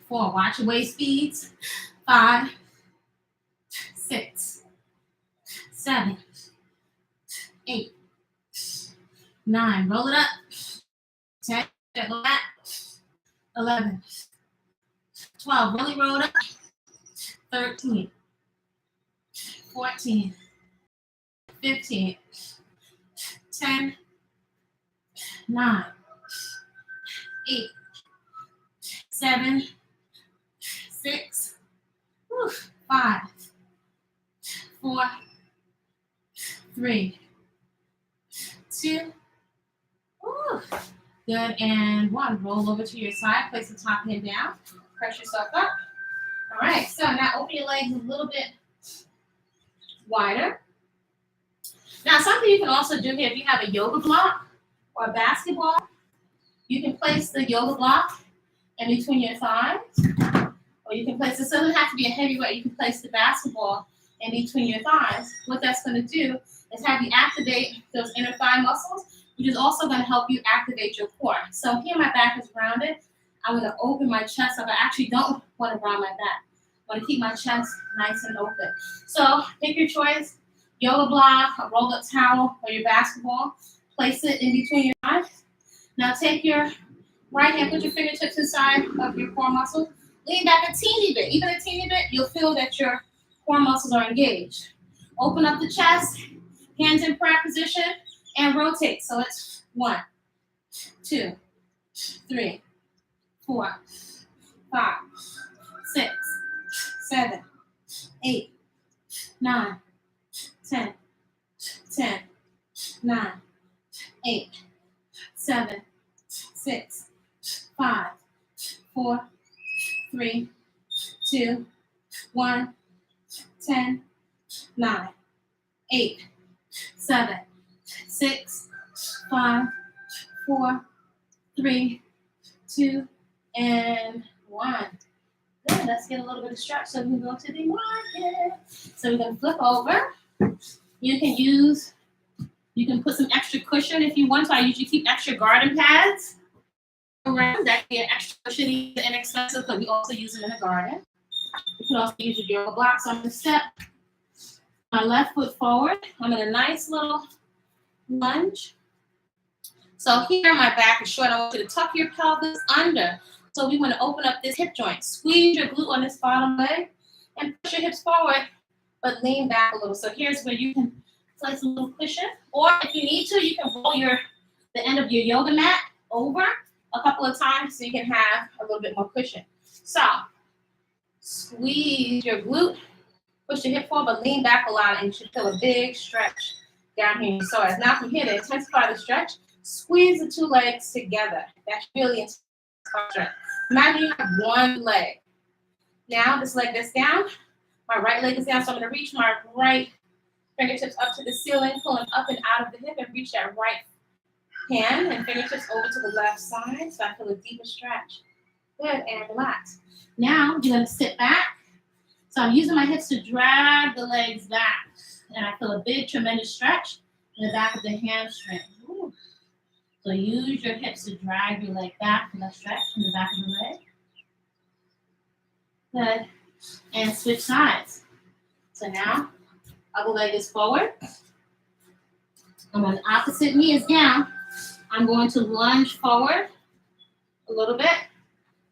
4. Watch your waist speeds. 5, 6, 7, 8, 9. Roll it up. 10. 11, 12. Really roll it up. 13, 14, 15, 10, 9, 8, 7, 6, 5, 4, 3, 2. Good, and 1. Roll over to your side. Place the top hand down. Press yourself up. All right, so now open your legs a little bit wider. Now, something you can also do here, if you have a yoga block or a basketball, you can place the yoga block in between your thighs, or you can place, it doesn't have to be a heavy weight, you can place the basketball in between your thighs. What that's going to do is have you activate those inner thigh muscles, which is also going to help you activate your core. So here my back is rounded. I'm going to open my chest up. I actually don't want to round my back. I want to keep my chest nice and open. So pick your choice, yoga block, a rolled up towel, or your basketball. Place it in between your eyes. Now take your right hand, put your fingertips inside of your core muscles. Lean back a teeny bit. Even a teeny bit, you'll feel that your core muscles are engaged. Open up the chest, hands in prayer position, and rotate. So it's 1, 2, 3, 4, 5, 6, 7, 8, 9, 10, 10, 9, 8, 7, 6, 5, 4, 3, 2, 1, 10, 9, 8, 7, 6, 5, 4, 3, 2, and 1. Good. Let's get a little bit of stretch so we can go to the market. So we're going to flip over. You can put some extra cushion if you want to. I usually keep extra garden pads around. That can be an extra cushion and inexpensive, because we also use them in the garden. You can also use your yoga block. So I'm going to step my left foot forward. I'm in a nice little lunge. So here my back is short. I want you to tuck your pelvis under. So we want to open up this hip joint. Squeeze your glute on this bottom leg and push your hips forward, but lean back a little. So here's where you can place a little cushion. Or if you need to, you can roll the end of your yoga mat over a couple of times so you can have a little bit more cushion. So squeeze your glute, push your hip forward, but lean back a lot, and you should feel a big stretch down here in your psoas. Now from here, to intensify the stretch, squeeze the 2 legs together. That's really intense stretch. Imagine you have one leg. Now this leg that's down, my right leg is down, so I'm going to reach my right fingertips up to the ceiling, pulling up and out of the hip, and reach that right hand and fingertips over to the left side, so I feel a deeper stretch. Good, and relax. Now you're going to sit back. So I'm using my hips to drag the legs back, and I feel a big, tremendous stretch in the back of the hamstring. Ooh. So use your hips to drag your leg back for that stretch in the back of the leg. Good. And switch sides. So now, other leg is forward. And when the opposite knee is down, I'm going to lunge forward a little bit.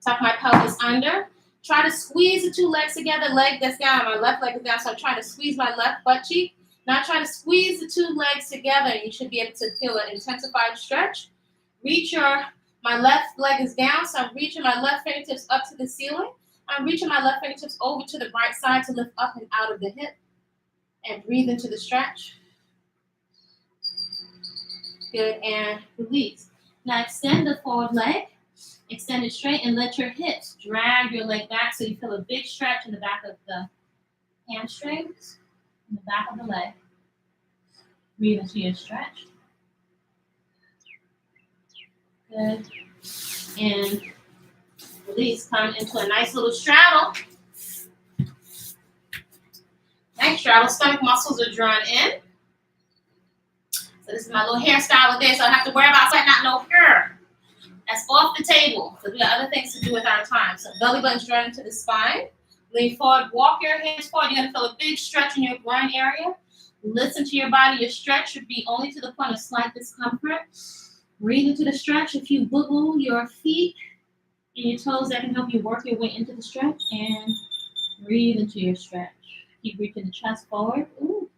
Tuck my pelvis under. Try to squeeze the 2 legs together. Leg that's down, my left leg is down, so I'm trying to squeeze my left butt cheek. Now try to squeeze the 2 legs together. You should be able to feel an intensified stretch. My left leg is down, so I'm reaching my left fingertips up to the ceiling. I'm reaching my left fingertips over to the right side to lift up and out of the hip. And breathe into the stretch. Good, and release. Now extend the forward leg. Extend it straight and let your hips drag your leg back so you feel a big stretch in the back of the hamstrings, in the back of the leg. Breathe into your stretch. Good. And release. Come into a nice little straddle. Nice straddle. Stomach muscles are drawn in. So this is my little hairstyle today, so I don't have to worry about sweating out no hair. That's off the table, because we have other things to do with our time. So belly button's drawn into the spine. Lean forward, walk your hands forward. You're going to feel a big stretch in your groin area. Listen to your body. Your stretch should be only to the point of slight discomfort. Breathe into the stretch. If you wiggle your feet and your toes, that can help you work your way into the stretch. And breathe into your stretch. Keep reaching the chest forward. Ooh.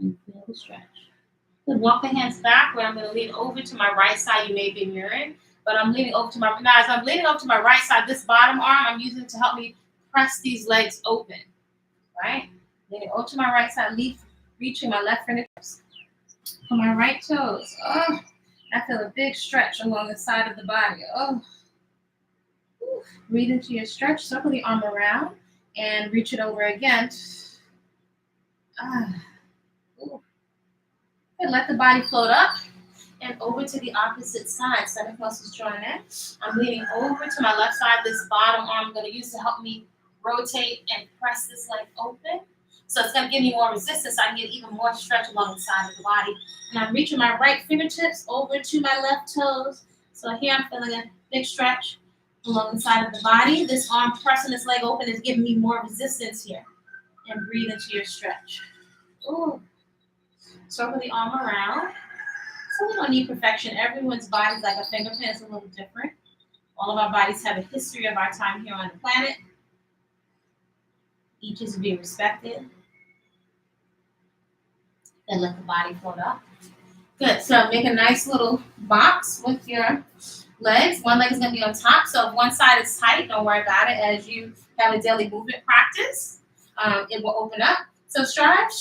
And feel the stretch. Good. Walk the hands back where I'm going to lean over to my right side. You may be mirroring, but I'm leaning over to my, now as I'm leaning over to my right side, this bottom arm I'm using to help me press these legs open, right? Leaning over to my right side, reaching my left fingertips on my right toes. Oh, I feel a big stretch along the side of the body. Oh, ooh. Breathe into your stretch, circle the arm around, and reach it over again. Ooh. And let the body float up and over to the opposite side. Stomach muscles drawn in. I'm leaning over to my left side. This bottom arm I'm going to use to help me rotate and press this leg open. So it's going to give me more resistance. So I can get even more stretch along the side of the body. And I'm reaching my right fingertips over to my left toes. So here I'm feeling a big stretch along the side of the body. This arm pressing this leg open is giving me more resistance here. And breathe into your stretch. Ooh. Circle the arm around. So we don't need perfection. Everyone's body is like a fingerprint. It's a little different. All of our bodies have a history of our time here on the planet. Each is to be respected. And let the body float up. Good. So make a nice little box with your legs. One leg is going to be on top. So if one side is tight, don't worry about it. As you have a daily movement practice, it will open up. So strive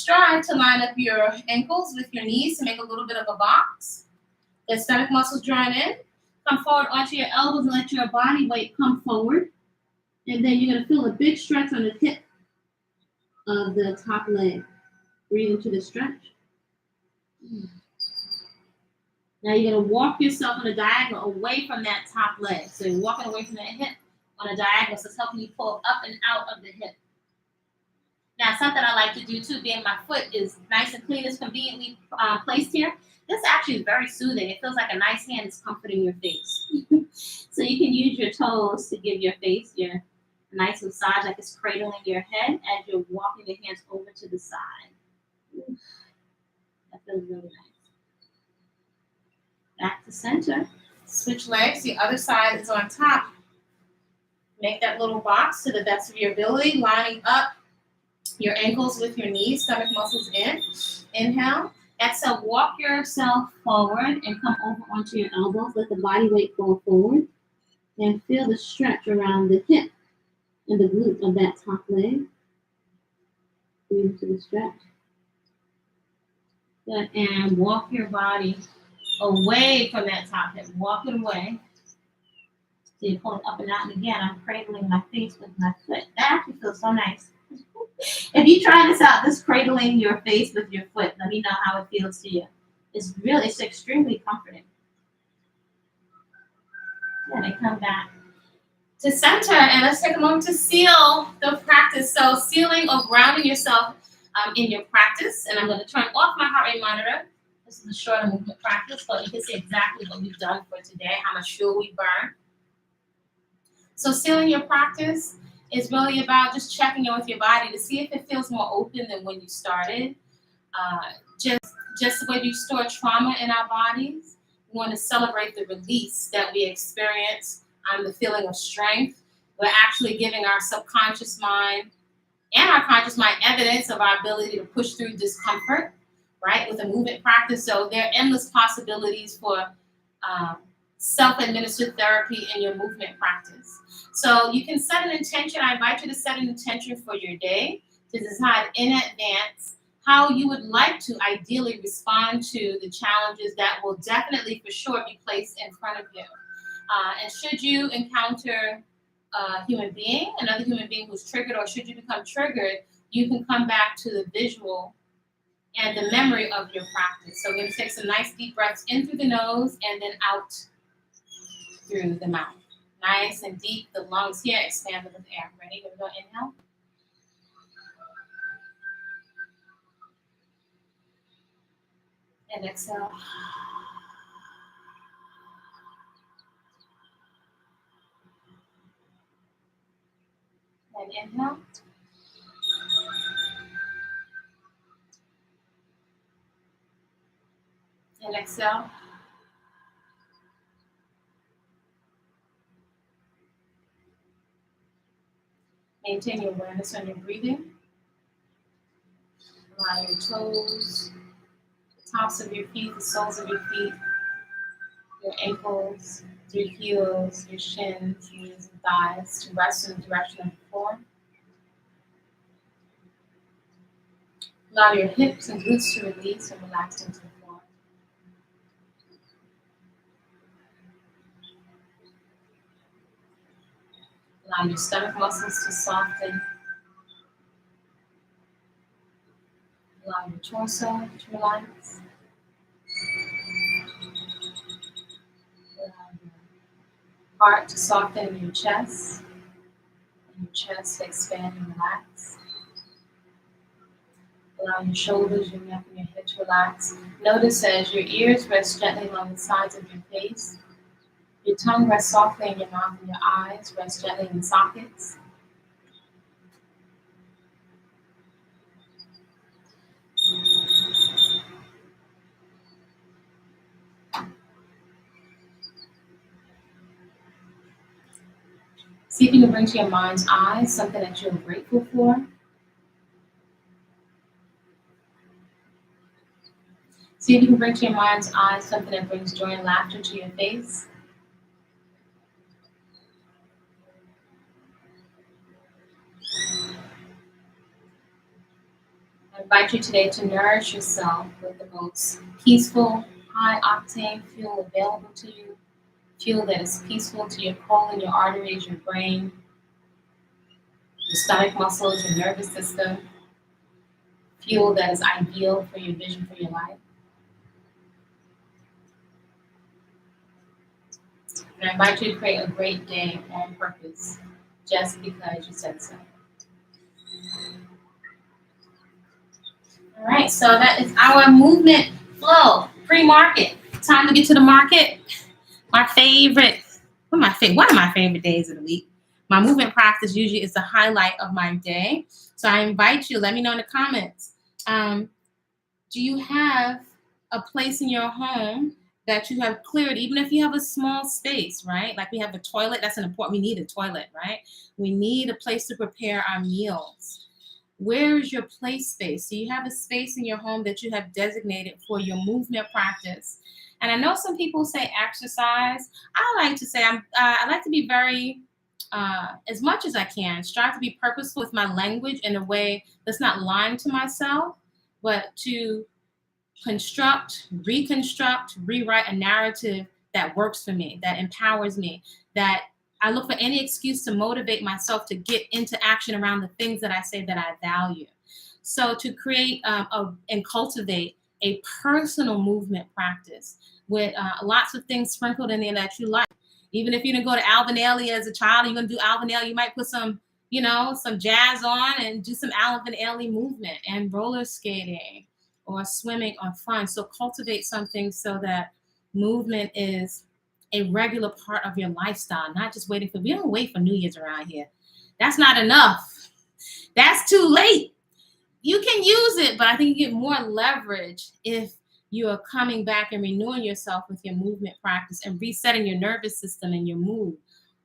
to line up your ankles with your knees to make a little bit of a box. The stomach muscles drawn in. Come forward onto your elbows and let your body weight come forward. And then you're going to feel a big stretch on the tip of the top leg. Breathe into the stretch. Now you're going to walk yourself on a diagonal away from that top leg. So you're walking away from that hip on a diagonal. So it's helping you pull up and out of the hip. Now, something I like to do too, being my foot is nice and clean, is conveniently placed here. This actually is very soothing. It feels like a nice hand is comforting your face. So you can use your toes to give your face your nice massage, like it's cradling your head as you're walking the hands over to the side. That feels really nice. Back to center. Switch legs. The other side is on top. Make that little box to the best of your ability, lining up your ankles with your knees, stomach muscles in. Inhale. Exhale, walk yourself forward and come over onto your elbows. Let the body weight fall forward. And feel the stretch around the hip and the glute of that top leg. Breathe to the stretch. Good. And walk your body away from that top hip. Walk it away. So you're pulling up and out. And again, I'm cradling my face with my foot. That actually feels so nice. If you try this out, this cradling your face with your foot, let me know how it feels to you. It's extremely comforting. Yeah, they come back to center, and let's take a moment to seal the practice. So sealing or grounding yourself in your practice, and I'm going to turn off my heart rate monitor. This is a shorter movement practice, so you can see exactly what we've done for today, how much fuel we burn. So sealing your practice is really about just checking in with your body to see if it feels more open than when you started. Just the way we store trauma in our bodies, we want to celebrate the release that we experience, the feeling of strength. We're actually giving our subconscious mind and our conscious mind evidence of our ability to push through discomfort, right, with a movement practice. So there are endless possibilities for self-administered therapy in your movement practice. So you can set an intention. I invite you to set an intention for your day to decide in advance how you would like to ideally respond to the challenges that will definitely for sure be placed in front of you. And should you encounter a human being, another human being who's triggered, or should you become triggered, you can come back to the visual and the memory of your practice. So we're going to take some nice deep breaths in through the nose and then out through the mouth. Nice and deep. The lungs here expanded with air. Ready? Here we go. Inhale. And exhale. And inhale. And exhale. Maintain your awareness on your breathing. Allow your toes, the tops of your feet, the soles of your feet, your ankles, your heels, your shins, knees, and thighs to rest in the direction of the floor. Allow your hips and glutes to release and relax into the floor. Allow your stomach muscles to soften. Allow your torso to relax. Allow your heart to soften in your chest. And your chest to expand and relax. Allow your shoulders, your neck, and your hips to relax. Notice as your ears rest gently along the sides of your face. Your tongue rests softly in your mouth, and your eyes rest gently in the sockets. See if you can bring to your mind's eye something that you're grateful for. See if you can bring to your mind's eye something that brings joy and laughter to your face. I invite you today to nourish yourself with the most peaceful, high-octane fuel available to you. Fuel that is peaceful to your colon, your arteries, your brain, your stomach muscles, your nervous system. Fuel that is ideal for your vision for your life. And I invite you to create a great day on purpose, just because you said so. All right, so that is our movement flow pre-market. Time to get to the market. My favorite, one of my favorite days of the week. My movement practice usually is the highlight of my day. So I invite you, let me know in the comments. Do you have a place in your home that you have cleared, even if you have a small space, right? Like we have a toilet, that's an important, we need a toilet, right? We need a place to prepare our meals. Where is your play space? Do you have a space in your home that you have designated for your movement practice? And I know some people say exercise. I like to say I like to be very, as much as I can, strive to be purposeful with my language in a way that's not lying to myself, but to construct, reconstruct, rewrite a narrative that works for me, that empowers me, that I look for any excuse to motivate myself to get into action around the things that I say that I value. So to create and cultivate a personal movement practice with lots of things sprinkled in there that you like. Even if you didn't go to Alvin Ailey as a child, you're going to do Alvin Ailey, you might put some jazz on and do some Alvin Ailey movement and roller skating or swimming or fun. So cultivate something so that movement is a regular part of your lifestyle, not just we don't wait for New Year's around here. That's not enough. That's too late. You can use it, but I think you get more leverage if you are coming back and renewing yourself with your movement practice and resetting your nervous system and your mood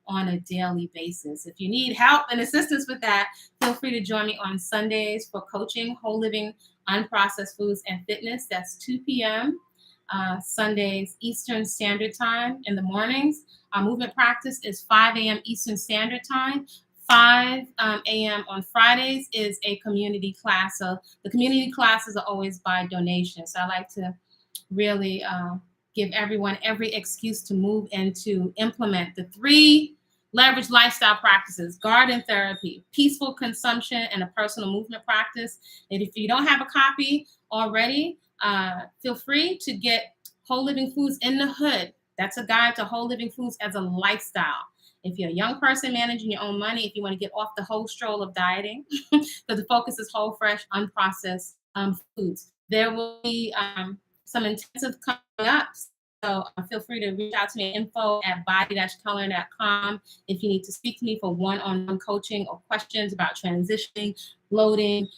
on a daily basis. If you need help and assistance with that, feel free to join me on Sundays for coaching, whole living, unprocessed foods, and fitness. That's 2 p.m. Sundays Eastern Standard Time in the mornings. Our movement practice is 5 a.m. Eastern Standard Time, 5 a.m. on Fridays is a community class. So the community classes are always by donation. So I like to really give everyone every excuse to move and to implement the 3 leverage lifestyle practices: garden therapy, peaceful consumption, and a personal movement practice. And if you don't have a copy already, feel free to get Whole Living Foods in the Hood. That's a guide to whole living foods as a lifestyle. If you're a young person managing your own money, if you want to get off the whole stroll of dieting, because the focus is whole, fresh, unprocessed foods. There will be some intensive coming up. So feel free to reach out to me at info@body-culinary.com if you need to speak to me for one-on-one coaching or questions about transitioning, bloating,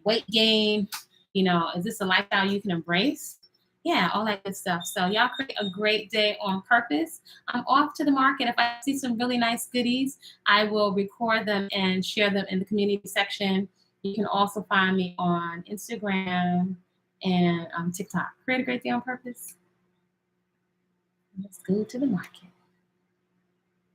weight gain. You know, is this a lifestyle you can embrace? Yeah, all that good stuff. So y'all create a great day on purpose. I'm off to the market. If I see some really nice goodies, I will record them and share them in the community section. You can also find me on Instagram and TikTok. Create a great day on purpose. Let's go to the market.